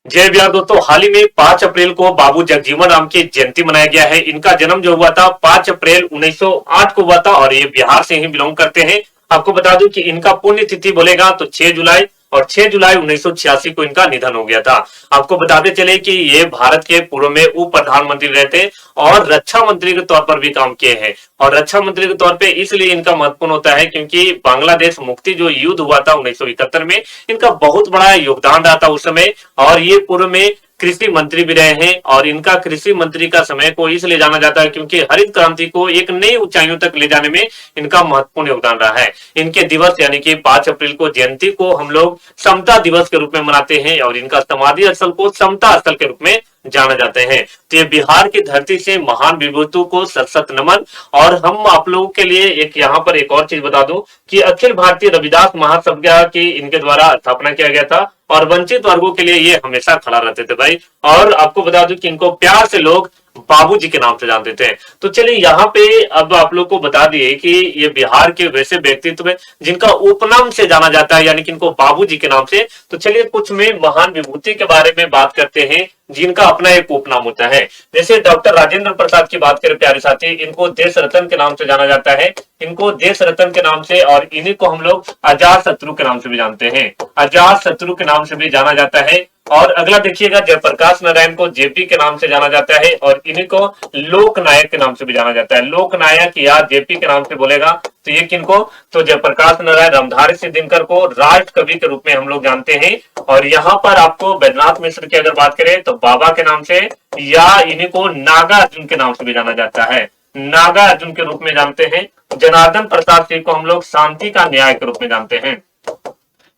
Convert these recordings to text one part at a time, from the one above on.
जय बिहार दोस्तों, हाल ही में 5 अप्रैल को बाबू जगजीवन राम की जयंती मनाया गया है। इनका जन्म जो हुआ था 5 अप्रैल 1908 को हुआ था और ये बिहार से ही बिलोंग करते हैं। आपको बता दूं कि इनका पुण्य तिथि बोलेगा तो 6 जुलाई और 6 जुलाई 1986 को इनका निधन हो गया था। आपको बताते चले कि ये भारत के पूर्व में उप प्रधानमंत्री रहे थे और रक्षा मंत्री के तौर पर भी काम किए हैं। और रक्षा मंत्री के तौर पे इसलिए इनका महत्वपूर्ण होता है क्योंकि बांग्लादेश मुक्ति जो युद्ध हुआ था 1971 में, इनका बहुत बड़ा योगदान रहा था उस समय। और ये पूर्व में कृषि मंत्री भी रहे हैं और इनका कृषि मंत्री का समय को इसलिए जाना जाता है क्योंकि हरित क्रांति को एक नई ऊंचाइयों तक ले जाने में इनका महत्वपूर्ण योगदान रहा है। इनके दिवस यानी कि 5 अप्रैल को जयंती को हम लोग समता दिवस के रूप में मनाते हैं और इनका समाधि स्थल को समता स्थल के रूप में जाना जाते हैं। तो ये बिहार की धरती से महान विभूतियों को सत सत नमन। और हम आप लोगों के लिए एक यहाँ पर एक और चीज बता दूं कि अखिल भारतीय रविदास महासभा की इनके द्वारा स्थापना किया गया था और वंचित वर्गों के लिए ये हमेशा खड़ा रहते थे भाई। और आपको बता दूं कि इनको प्यार से लोग बाबूजी के नाम से जानते थे। तो चलिए यहाँ पे अब आप लोग को बता दिए कि ये बिहार के वैसे व्यक्तित्व जिनका उपनाम से जाना जाता है यानी कि इनको बाबूजी के नाम से। तो चलिए कुछ में महान विभूति के बारे में बात करते हैं जिनका अपना एक उपनाम होता है। जैसे डॉक्टर राजेंद्र प्रसाद की बात करें प्यारे साथी, इनको देश रत्न के नाम से जाना जाता है। इनको देश रत्न के नाम से और इन्हीं को हम लोग अजात शत्रु के नाम से भी जानते हैं। अजात शत्रु के नाम से भी जाना जाता है। और अगला देखिएगा, जयप्रकाश नारायण को जेपी के नाम से जाना जाता है और इन्हीं को लोक नायक के नाम से भी जाना जाता है। लोक नायक या जेपी के नाम से बोलेगा तो ये किनको, तो जयप्रकाश नारायण रामधारी सिंह दिनकर को राष्ट्र कवि के रूप में हम लोग जानते हैं। और यहाँ पर आपको बैद्यनाथ मिश्र की अगर बात करें तो बाबा के नाम से या इन्हीं को नागा अर्जुन के नाम से भी जाना जाता है, नागा अर्जुन के रूप में जानते हैं। जनार्दन प्रसाद सिंह को हम लोग शांति का न्याय के रूप में जानते हैं,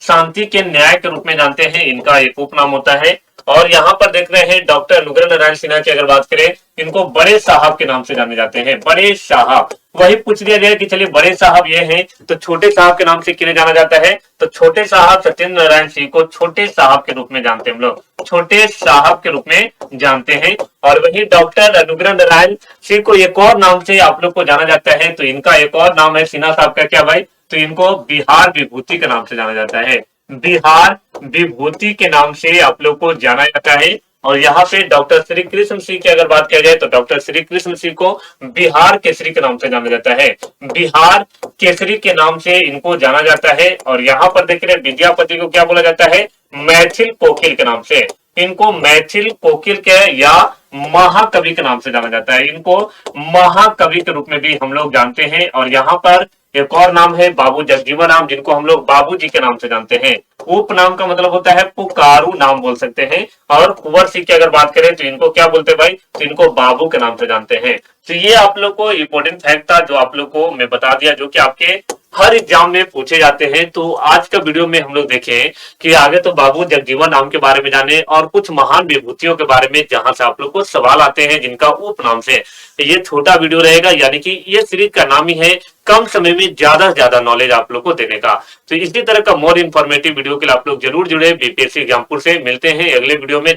शांति के न्याय के रूप में जानते हैं, इनका एक उपनाम होता है। और यहाँ पर देख रहे हैं डॉक्टर अनुग्रह नारायण सिन्हा की अगर बात करें, इनको बड़े साहब के नाम से जाने जाते हैं, बड़े साहब। वही पूछ दिया जाए कि चलिए बड़े साहब ये हैं तो छोटे साहब के नाम से किन्हें जाना जाता है, तो छोटे साहब सत्येंद्र नारायण सिंह को छोटे साहब के रूप में जानते हैं हम लोग, छोटे साहब के रूप में जानते हैं। और वही डॉक्टर अनुग्रह नारायण सिंह को एक और नाम से आप लोग को जाना जाता है, तो इनका एक और नाम है सिन्हा साहब का, क्या भाई, तो इनको बिहार विभूति के नाम से जाना जाता है, बिहार विभूति के नाम से आप लोग को जाना जाता है। और यहाँ पे डॉक्टर श्री कृष्ण सिंह की अगर बात किया जाए तो डॉक्टर श्री कृष्ण सिंह को बिहार केसरी के नाम से जाना जाता है, बिहार केसरी के नाम से इनको जाना जाता है। और यहाँ पर देख रहे विद्यापति को क्या बोला जाता है, मैथिल कोकिल के नाम से, इनको मैथिल कोकिल के या महाकवि के नाम से जाना जाता है, इनको महाकवि के रूप में भी हम लोग जानते हैं। और यहाँ पर एक और नाम है बाबू जगजीवन राम, जिनको हम लोग बाबूजी के नाम से जानते हैं। उपनाम का मतलब होता है पुकारू नाम बोल सकते हैं। और कुंवर सिंह की अगर बात करें तो इनको क्या बोलते हैं भाई, तो इनको बाबू के नाम से जानते हैं। तो ये आप लोग को इंपॉर्टेंट फैक्ट था जो आप लोग को मैं बता दिया, जो कि आपके हर एग्जाम में पूछे जाते हैं। तो आज का वीडियो में हम लोग देखें कि आगे तो बाबू जगजीवन राम के बारे में जाने और कुछ महान विभूतियों के बारे में जहां से आप लोग को सवाल आते हैं जिनका उपनाम से। ये छोटा वीडियो रहेगा, यानी कि ये सीरीज का नाम ही है कम समय में ज्यादा से ज्यादा नॉलेज आप लोग को देने का। तो इसी तरह का मोर इन्फॉर्मेटिव वीडियो के लिए आप लोग जरूर जुड़े बीपीएससी एग्जामपुर से। मिलते हैं अगले वीडियो में।